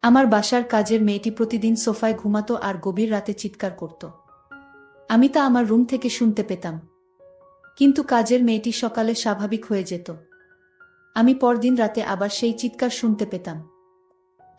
আমার বাসার কাজের মেয়েটি প্রতিদিন সোফায় ঘুমাতো আর গভীর রাতে চিৎকার করত। আমি তা আমার রুম থেকে শুনতে পেতাম। কিন্তু কাজের মেয়েটি সকালে স্বাভাবিক হয়ে যেত। আমি পরদিন রাতে আবার সেই চিৎকার শুনতে পেতাম।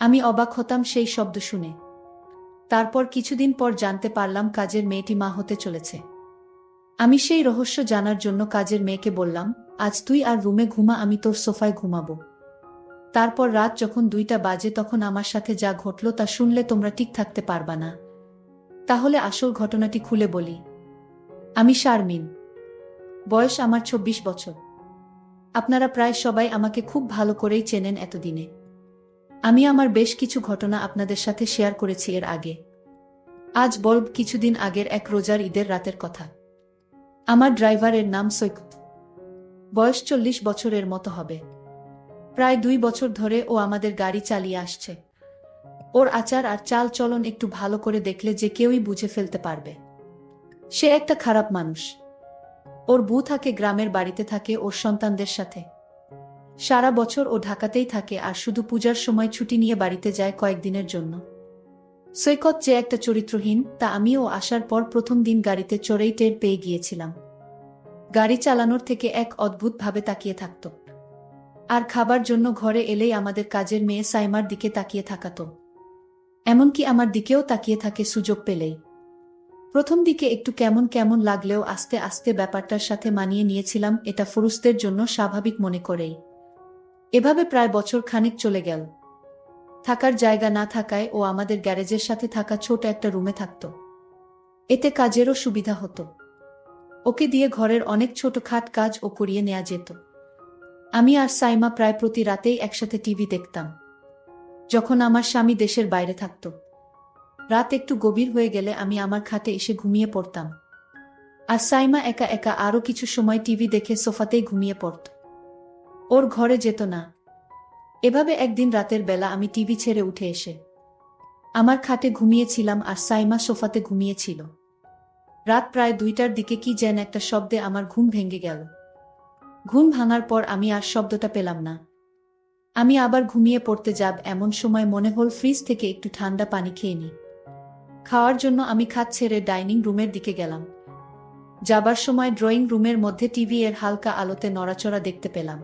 আমি অবাক হতাম সেই শব্দ শুনে। তারপর কিছুদিন পর জানতে পারলাম কাজের মেয়েটি মা হতে চলেছে। আমি সেই রহস্য জানার জন্য কাজের মেয়েকে বললাম, আজ তুই আর রুমে ঘুমা, আমি তোর সোফায় ঘুমাবো। তারপর রাত যখন 2টা বাজে তখন আমার সাথে যা ঘটল তা শুনলে তোমরা ঠিক থাকতে পারবা না। তাহলে আসল ঘটনাটি খুলে বলি। আমি শারমিন। বয়স আমার 26 বছর। আপনারা প্রায় সবাই আমাকে খুব ভালো করেই চেনেন এতদিনে। আমি আমার বেশ কিছু ঘটনা আপনাদের সাথে শেয়ার করেছি এর আগে। আজ বলব কিছুদিন আগের এক রোজার ঈদের রাতের কথা। আমার ড্রাইভারের নাম সৈকত। বয়স 40 বছরের মতো হবে। প্রায় 2 বছর ধরে ও আমাদের গাড়ি চালিয়ে আসছে। ওর আচার আর চাল চলন একটু ভালো করে দেখলে যে কেউই বুঝে ফেলতে পারবে সে একটা খারাপ মানুষ। ওর বউ থাকে গ্রামের বাড়িতে, থাকে ওর সন্তানদের সাথে। সারা বছর ও ঢাকাতেই থাকে আর শুধু পূজার সময় ছুটি নিয়ে বাড়িতে যায় কয়েকদিনের জন্য। সৈকত যে একটা চরিত্রহীন তা আমিও আসার পর প্রথম দিন গাড়িতে চড়েই টের পেয়ে গিয়েছিলাম। গাড়ি চালানোর থেকে এক অদ্ভুত ভাবে তাকিয়ে থাকত। আর খাবার জন্য ঘরে এলেই আমাদের কাজের মেয়ে সাইমার দিকে তাকিয়ে থাকাতো। এমনকি আমার দিকেও তাকিয়ে থাকে সুযোগ পেলেই। প্রথম দিকে একটু কেমন কেমন লাগলেও আস্তে আস্তে ব্যাপারটার সাথে মানিয়ে নিয়েছিলাম, এটা পুরুষদের জন্য স্বাভাবিক মনে করেই। এভাবে প্রায় বছর খানেক চলে গেল। থাকার জায়গা না থাকায় ও আমাদের গ্যারেজের সাথে থাকা ছোট একটা রুমে থাকত। এতে কাজেরও সুবিধা হতো। ওকে দিয়ে ঘরের অনেক ছোটখাট কাজ ও করিয়ে নেওয়া যেত। আমি আর সাইমা প্রায় প্রতি রাতেই একসাথে টিভি দেখতাম। যখন আমার স্বামী দেশের বাইরে থাকত, রাত একটু গভীর হয়ে গেলে আমি আমার খাটে এসে ঘুমিয়ে পড়তাম। আর সাইমা একা একা আরও কিছু সময় টিভি দেখে সোফাতেই ঘুমিয়ে পড়ত। ওর ঘরে যেত না। এভাবে একদিন রাতের বেলা আমি টিভি ছেড়ে উঠে এসে আমার খাটে ঘুমিয়েছিলাম আর সাইমা সোফাতে ঘুমিয়েছিল। রাত প্রায় 2টার দিকে কি যেন একটা শব্দে আমার ঘুম ভেঙে গেল। ঘুম ভাঙার পর আমি আর শব্দটা পেলাম না। আমি আবার ঘুমিয়ে পড়তে যাব এমন সময় মনে হল ফ্রিজ থেকে একটু ঠান্ডা পানি খেয়ে নিই। খাওয়ার জন্য আমি খাট ছেড়ে ডাইনিং রুমের দিকে গেলাম। যাবার সময় ড্রয়িং রুমের মধ্যে টিভি এর হালকা আলোতে নড়াচড়া দেখতে পেলাম।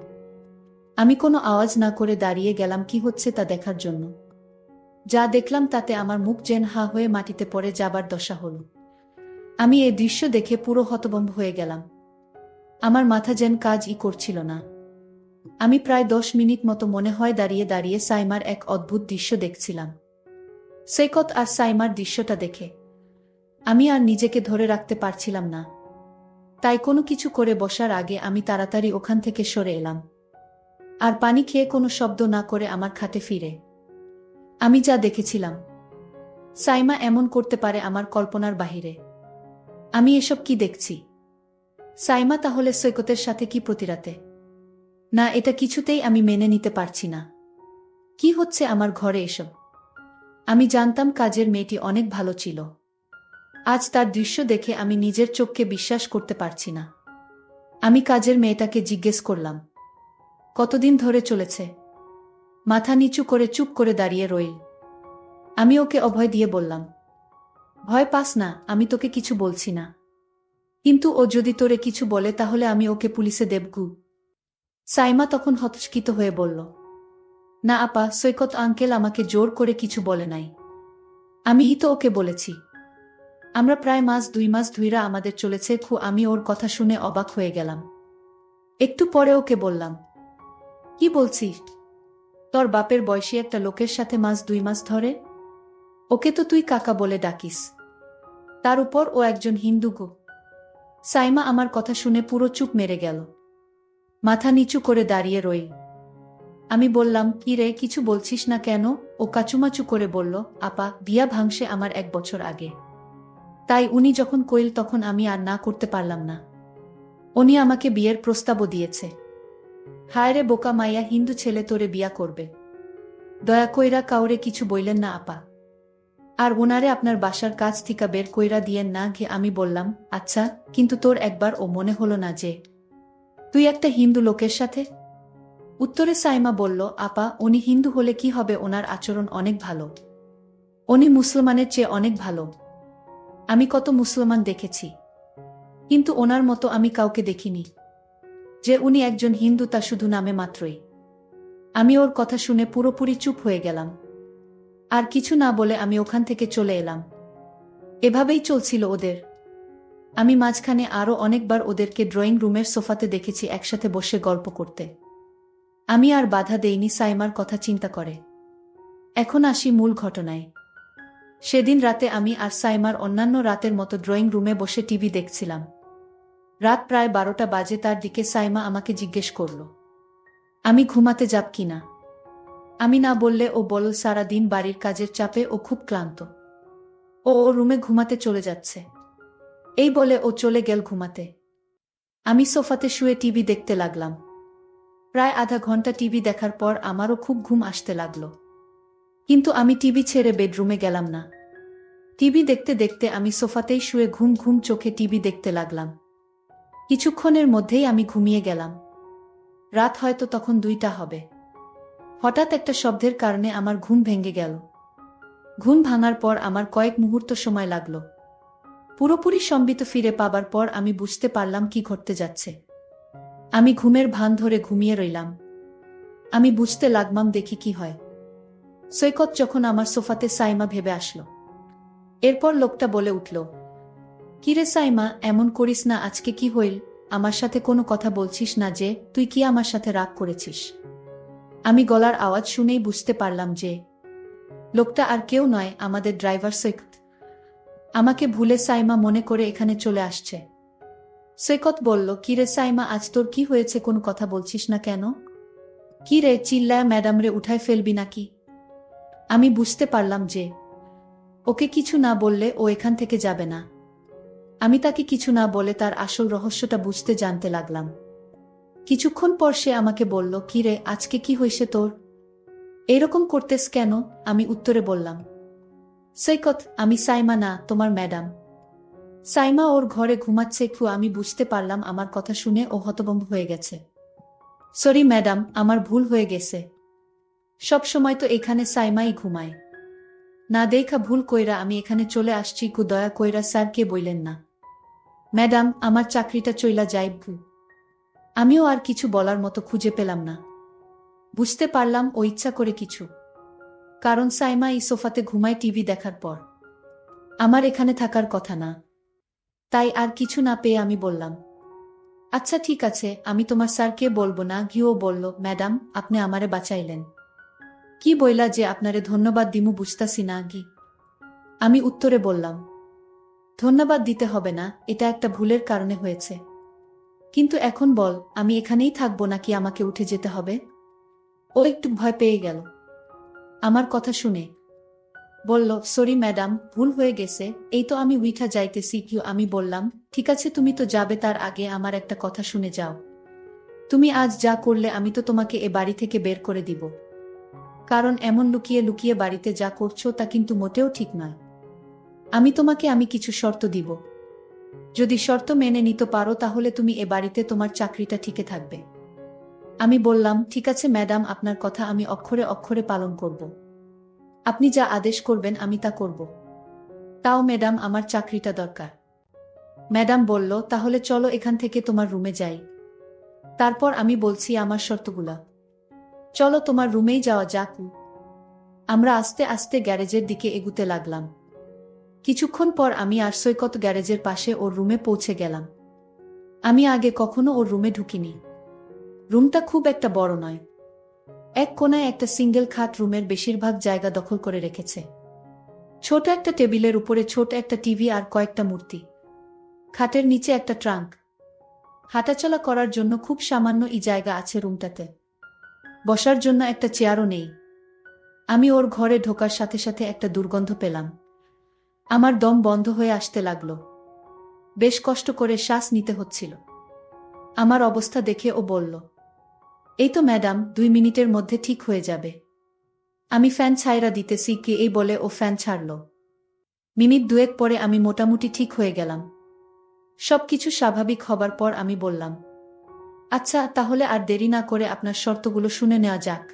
আমি কোনো আওয়াজ না করে দাঁড়িয়ে গেলাম কি হচ্ছে তা দেখার জন্য। যা দেখলাম তাতে আমার মুখ যেন হা হয়ে মাটিতে পড়ে যাবার দশা হলো। আমি এই দৃশ্য দেখে পুরো হতভম্ব হয়ে গেলাম। আমার মাথা যেন কাজই করছিল না। আমি প্রায় 10 মিনিট মতো মনে হয় দাঁড়িয়ে দাঁড়িয়ে সাইমার এক অদ্ভুত দৃশ্য দেখছিলাম। সৈকত আর সাইমার দৃশ্যটা দেখে আমি আর নিজেকে ধরে রাখতে পারছিলাম না। তাই কোনো কিছু করে বসার আগে আমি তাড়াতাড়ি ওখান থেকে সরে এলাম। আর পানি খেয়ে কোনো শব্দ না করে আমার খাটে ফিরে আমি যা দেখেছিলাম, সাইমা এমন করতে পারে আমার কল্পনার বাহিরে। আমি এসব কি দেখছি? সাইমা তাহলে সৈকতের সাথে কি প্রতিরাতে? না, এটা কিছুতেই আমি মেনে নিতে পারছি না। কি হচ্ছে আমার ঘরে এসব? আমি জানতাম কাজের মেয়েটি অনেক ভালো ছিল। আজ তার দৃশ্য দেখে আমি নিজের চোখকে বিশ্বাস করতে পারছি না। আমি কাজের মেয়েটাকে জিজ্ঞেস করলাম, কতদিন ধরে চলেছে? মাথা নিচু করে চুপ করে দাঁড়িয়ে রইল। আমি ওকে অভয় দিয়ে বললাম, ভয় পাস না, আমি তোকে কিছু বলছি না। কিন্তু ও যদি তোরে কিছু বলে তাহলে আমি ওকে পুলিশে দেবগু। সাইমা তখন হতচকিত হয়ে বলল, না আপা, সৈকত আঙ্কেল আমাকে জোর করে কিছু বলে নাই। আমিই তো ওকে বলেছি। আমরা প্রায় 2 মাস ধইরা আমাদের চলেছে আমি ওর কথা শুনে অবাক হয়ে গেলাম। একটু পরে ওকে বললাম, কি বলছিস? তোর বাপের বয়সী একটা লোকের সাথে 2 মাস ধরে? ওকে তো তুই কাকা বলে ডাকিস। তার উপর ও একজন হিন্দু গো। সাইমা আমার কথা শুনে পুরো চুপ মেরে গেল। মাথা নিচু করে দাঁড়িয়ে রইল। আমি বললাম, কি রে, কিছু বলছিস না কেন? ও কাচুমাচু করে বলল, আপা, বিয়া ভাঙছে আমার 1 বছর আগে। তাই উনি যখন কইল তখন আমি আর না করতে পারলাম না। উনি আমাকে বিয়ের প্রস্তাবও দিয়েছে। হায় রে বোকা মাইয়া, হিন্দু ছেলে তোরে বিয়া করবে? দয়া কইরা কাউরে কিছু বইলেন না আপা। আর ওনারে আপনার বাসার কাজ থিকা বের কইরা দিয়েন না ঘে। আমি বললাম, আচ্ছা, কিন্তু তোর একবার ও মনে হলো না যে তুই একটা হিন্দু লোকের সাথে? উত্তরে সাইমা বলল, আপা, উনি হিন্দু হলে কি হবে, ওনার আচরণ অনেক ভালো। উনি মুসলমানের চেয়ে অনেক ভালো। আমি কত মুসলমান দেখেছি, কিন্তু ওনার মতো আমি কাউকে দেখিনি। যে উনি একজন হিন্দু তা শুধু নামে মাত্রই। আমি ওর কথা শুনে পুরোপুরি চুপ হয়ে গেলাম। আর কিছু না বলে আমি ওখান থেকে চলে এলাম। এভাবেই চলছিল ওদের। আমি মাঝখানে আরও অনেকবার ওদেরকে ড্রয়িং রুমের সোফাতে দেখেছি একসাথে বসে গল্প করতে। আমি আর বাধা দেইনি সাইমার কথা চিন্তা করে। এখন আসি মূল ঘটনায়। সেদিন রাতে আমি আর সাইমার অন্যান্য রাতের মতো ড্রয়িং রুমে বসে টিভি দেখছিলাম। রাত প্রায় 12টা বাজে। তার দিকে সাইমা আমাকে জিজ্ঞেস করল, আমি ঘুমাতে যাব কিনা। আমি না বললে ও বলল, সারা দিন বাড়ির কাজের চাপে ও খুব ক্লান্ত। ও ওর রুমে ঘুমাতে চলে যাচ্ছে। এই বলে ও চলে গেল ঘুমাতে। আমি সোফাতে শুয়ে টিভি দেখতে লাগলাম। প্রায় আধা ঘন্টা টিভি দেখার পর আমারও খুব ঘুম আসতে লাগলো। কিন্তু আমি টিভি ছেড়ে বেডরুমে গেলাম না। টিভি দেখতে দেখতে আমি সোফাতেই শুয়ে ঘুম ঘুম চোখে টিভি দেখতে লাগলাম। কিছুক্ষণের মধ্যেই আমি ঘুমিয়ে গেলাম। রাত হয়তো তখন 2টা হবে। হঠাৎ একটা শব্দের কারণে আমার ঘুম ভেঙে গেল। ঘুম ভাঙার পর আমার কয়েক মুহূর্ত সময় লাগলো। পুরোপুরি সম্বিত ফিরে পাবার পর আমি বুঝতে পারলাম কি ঘটতে যাচ্ছে। আমি ঘুমের ভান ধরে ঘুমিয়ে রইলাম। আমি বুঝতে লাগলাম দেখি কি হয়। সৈকত যখন আমার সোফাতে সাইমা ভেবে আসলো। এরপর লোকটা বলে উঠল, কিরে সাইমা, এমন করিস না, আজকে কি হইল? আমার সাথে কোনো কথা বলছিস না যে? তুই কি আমার সাথে রাগ করেছিস? আমি গলার আওয়াজ শুনেই বুঝতে পারলাম যে লোকটা আর কেউ নয়, আমাদের ড্রাইভার সৈকত। আমাকে ভুলে সাইমা মনে করে এখানে চলে আসছে। সৈকত বলল, কিরে সাইমা, আজ তোর কি হয়েছে, কোনো কথা বলছিস না কেন? কি রে, চিল্লায় ম্যাডামরে উঠায় ফেলবি নাকি? আমি বুঝতে পারলাম যে ওকে কিছু না বললে ও এখান থেকে যাবে না। আমি তাকে কিছু না বলে তার আসল রহস্যটা বুঝতে জানতে লাগলাম। কিছুক্ষণ পর সে আমাকে বলল, কি রে, আজকে কি হয়েছে তোর? এরকম করতেস কেন? আমি উত্তরে বললাম, সৈকত, আমি সাইমা না, তোমার ম্যাডাম। সাইমা ওর ঘরে ঘুমাচ্ছে। আমি বুঝতে পারলাম আমার কথা শুনে ও হতভম্ব হয়ে গেছে। সরি ম্যাডাম, আমার ভুল হয়ে গেছে। সব সময় তো এখানে সাইমাই ঘুমায়। না দেখা ভুল কইরা আমি এখানে চলে আসছি। দয়া কইরা স্যারকে বইলেন না। ম্যাডাম, আমার চাকরিটা চইলা যাইব। আমিও আর কিছু বলার মতো খুঁজে পেলাম না। বুঝতে পারলাম ও ইচ্ছা করে কিছু। কারণ সাইমা এই সোফাতে ঘুমায় টিভি দেখার পর। আমার এখানে থাকার কথা না। তাই আর কিছু না পেয়ে আমি বললাম, আচ্ছা ঠিক আছে, আমি তোমার স্যারকে বলবো না। গিয়েও বলল, ম্যাডাম, আপনি আমারে বাঁচাইলেন। কি বইলা যে আপনারে ধন্যবাদ দিমু বুঝতাছি না গি। আমি উত্তরে বললাম, ধন্যবাদ দিতে হবে না, এটা একটা ভুলের কারণে হয়েছে। কিন্তু এখন বল, আমি এখানেই থাকবো নাকি আমাকে উঠে যেতে হবে? ও একটু ভয় পেয়ে গেল আমার কথা শুনে। বলল, সরি ম্যাডাম, ভুল হয়ে গেছে, এই তো আমি উইঠা যাইতেছি। আমি বললাম, ঠিক আছে, তুমি তো যাবে, তার আগে আমার একটা কথা শুনে যাও। তুমি আজ যা করলে আমি তো তোমাকে এ বাড়ি থেকে বের করে দিব। কারণ এমন লুকিয়ে লুকিয়ে বাড়িতে যা করছো তা কিন্তু মোটেও ঠিক নয়। আমি কিছু শর্ত দিব। যদি শর্ত মেনে নিতে পারো তাহলে তুমি এ বাড়িতে তোমার চাকরিটা টিকে থাকবে। আমি বললাম, ঠিক আছে ম্যাডাম, আপনার কথা আমি অক্ষরে অক্ষরে পালন করব। আপনি যা আদেশ করবেন আমি তা করব। তাও ম্যাডাম, আমার চাকরিটা দরকার। ম্যাডাম বলল, তাহলে চলো এখান থেকে তোমার রুমে যাই। তারপর আমি বলছি আমার শর্তগুলা। চলো তোমার রুমেই যাওয়া যাক। আমরা আস্তে আস্তে গ্যারেজের দিকে এগুতে লাগলাম। কিছুক্ষণ পর আমি আর সৈকত গ্যারেজের পাশে ওর রুমে পৌঁছে গেলাম। আমি আগে কখনো ওর রুমে ঢুকিনি। রুমটা খুব একটা বড় নয়। এক কোণায় একটা সিঙ্গেল খাট রুমের বেশিরভাগ জায়গা দখল করে রেখেছে। ছোট একটা টেবিলের উপরে ছোট একটা টিভি আর কয়েকটা মূর্তি। খাটের নিচে একটা ট্রাঙ্ক। হাঁটাচলা করার জন্য খুব সামান্য জায়গা আছে রুমটাতে। বসার জন্য একটা চেয়ারও নেই। আমি ওর ঘরে ঢোকার সাথে সাথে একটা দুর্গন্ধ পেলাম। আমার দম বন্ধ হয়ে আসতে লাগলো। বেশ কষ্ট করে শ্বাস নিতে হচ্ছিল। আমার অবস্থা দেখে ও বলল, এই তো ম্যাডাম, 2 মিনিটের মধ্যে ঠিক হয়ে যাবে। আমি ফ্যান ছাইরা দিতেছি কি, এই বলে ও ফ্যান ছাড়ল। মিনিট 2 পরে আমি মোটামুটি ঠিক হয়ে গেলাম। সবকিছু স্বাভাবিক হবার পর আমি বললাম, আচ্ছা, তাহলে আর দেরি না করে আপনার শর্তগুলো শুনে নেওয়া যাক।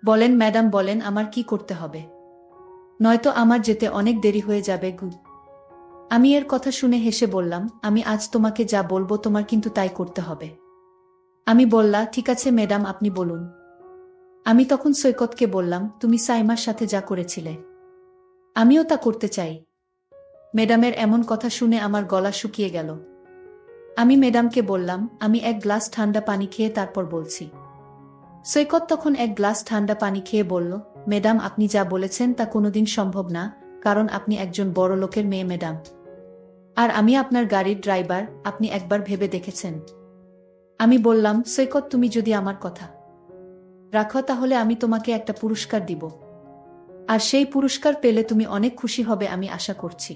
বলেন ম্যাডাম, বলেন আমার কি করতে হবে? নয়তো আমার যেতে অনেক দেরি হয়ে যাবে। আমি এর কথা শুনে হেসে বললাম, আমি আজ তোমাকে যা বলবো তোমার কিন্তু তাই করতে হবে। আমি বললা, ঠিক আছে ম্যাডাম, আপনি বলুন। আমি তখন সৈকতকে বললাম, তুমি সাইমার সাথে যা করেছিলে আমিও তা করতে চাই। ম্যাডামের এমন কথা শুনে আমার গলা শুকিয়ে গেল। আমি ম্যাডামকে বললাম, আমি এক গ্লাস ঠান্ডা পানি খেয়ে তারপর বলছি। সৈকত তখন এক গ্লাস ঠান্ডা পানি খেয়ে বলল, ম্যাডাম আপনি যা বলেছেন তা কোনোদিন সম্ভব না, কারণ আপনি একজন বড় লোকের মেয়ে ম্যাডাম। আর আমি আপনার গাড়ির ড্রাইভার, আপনি একবার ভেবে দেখেছেন? আমি বললাম, সৈকত তুমি যদি আমার কথা রাখো তাহলে আমি তোমাকে একটা পুরস্কার দিব। আর সেই পুরস্কার পেলে তুমি অনেক খুশি হবে আমি আশা করছি।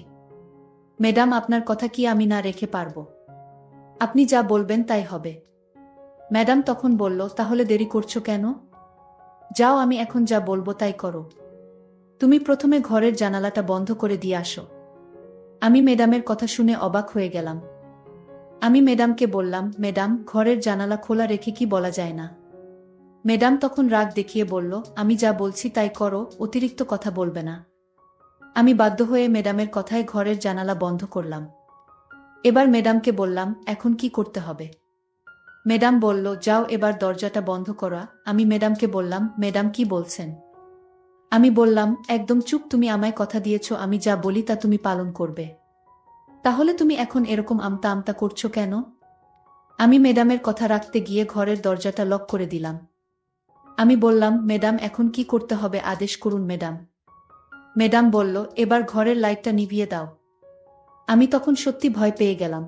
ম্যাডাম আপনার কথা কি আমি না রেখে পারবো? আপনি যা বলবেন তাই হবে। ম্যাডাম তখন বলল, তাহলে দেরি করছো কেন? যাও, আমি এখন যা বলবো তাই করো। তুমি প্রথমে ঘরের জানালাটা বন্ধ করে দিয়ে আসো। আমি ম্যাডামের কথা শুনে অবাক হয়ে গেলাম। আমি ম্যাডামকে বললাম, ম্যাডাম ঘরের জানালা খোলা রেখে কি বলা যায় না? ম্যাডাম তখন রাগ দেখিয়ে বলল, আমি যা বলছি তাই করো, অতিরিক্ত কথা বলবে না। আমি বাধ্য হয়ে ম্যাডামের কথায় ঘরের জানালা বন্ধ করলাম। এবার ম্যাডামকে বললাম, এখন কি করতে হবে? ম্যাডাম বলল, যাও এবার দরজাটা বন্ধ করা। আমি ম্যাডামকে বললাম, ম্যাডাম কি বলছেন? আমি বললাম, একদম চুপ, তুমি আমায় কথা দিয়েছ আমি যা বলি তা তুমি পালন করবে। তাহলে তুমি এখন এরকম আমতা আমতা করছো কেন? আমি ম্যাডামের কথা রাখতে গিয়ে ঘরের দরজাটা লক করে দিলাম। আমি বললাম, ম্যাডাম এখন কি করতে হবে আদেশ করুন ম্যাডাম। ম্যাডাম বলল, এবার ঘরের লাইটটা নিভিয়ে দাও। আমি তখন সত্যি ভয় পেয়ে গেলাম।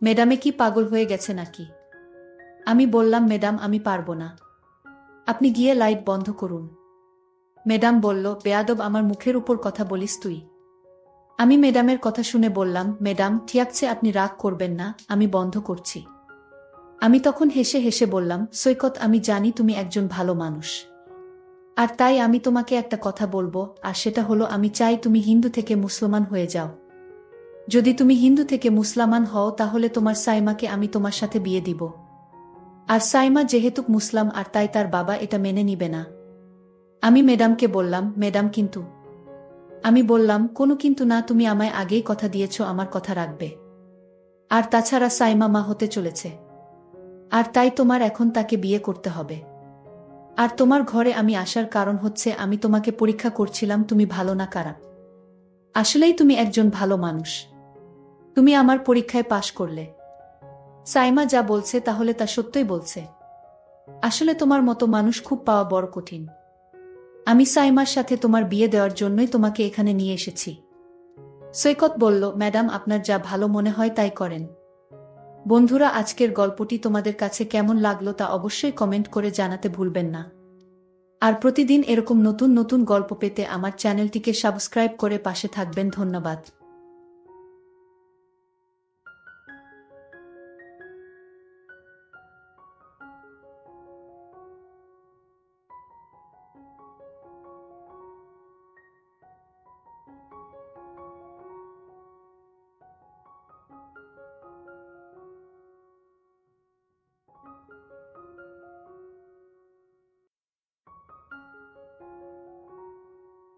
ম্যাডামে কি পাগল হয়ে গেছে নাকি? আমি বললাম, ম্যাডাম আমি পারবো না, আপনি গিয়ে লাইট বন্ধ করুন। ম্যাডাম বলল, বেয়াদব, আমার মুখের উপর কথা বলিস তুই? আমি ম্যাডামের কথা শুনে বললাম, ম্যাডাম ঠিক আছে, আপনি রাগ করবেন না, আমি বন্ধ করছি। আমি তখন হেসে হেসে বললাম, সৈকত আমি জানি তুমি একজন ভালো মানুষ, আর তাই আমি তোমাকে একটা কথা বলবো, আর সেটা হলো আমি চাই তুমি হিন্দু থেকে মুসলমান হয়ে যাও। যদি তুমি হিন্দু থেকে মুসলমান হও তাহলে তোমার সাইমাকে আমি তোমার সাথে বিয়ে দিব। আর সাইমা যেহেতু মুসলাম আর তাই তার বাবা এটা মেনে নিবে না। আমি ম্যাডামকে বললাম, ম্যাডাম কিন্তু। আমি বললাম, কোনো কিন্তু না, তুমি আমায় আগেই কথা দিয়েছ আমার কথা রাখবে। আর তাছাড়া সাইমা মা হতে চলেছে, আর তাই তোমার এখন তাকে বিয়ে করতে হবে। আর তোমার ঘরে আমি আসার কারণ হচ্ছে আমি তোমাকে পরীক্ষা করছিলাম তুমি ভালো না খারাপ। আসলেই তুমি একজন ভালো মানুষ, তুমি আমার পরীক্ষায় পাশ করলে। সাইমা যা বলছে তাহলে তা সত্যই বলছে। আসলে তোমার মতো মানুষ খুব পাওয়া বড় কঠিন। আমি সাইমার সাথে তোমার বিয়ে দেওয়ার জন্যই তোমাকে এখানে নিয়ে এসেছি। সৈকত বলল, ম্যাডাম আপনার যা ভালো মনে হয় তাই করেন। বন্ধুরা, আজকের গল্পটি তোমাদের কাছে কেমন লাগলো তা অবশ্যই কমেন্ট করে জানাতে ভুলবেন না। আর প্রতিদিন এরকম নতুন নতুন গল্প পেতে আমার চ্যানেলটিকে সাবস্ক্রাইব করে পাশে থাকবেন। ধন্যবাদ।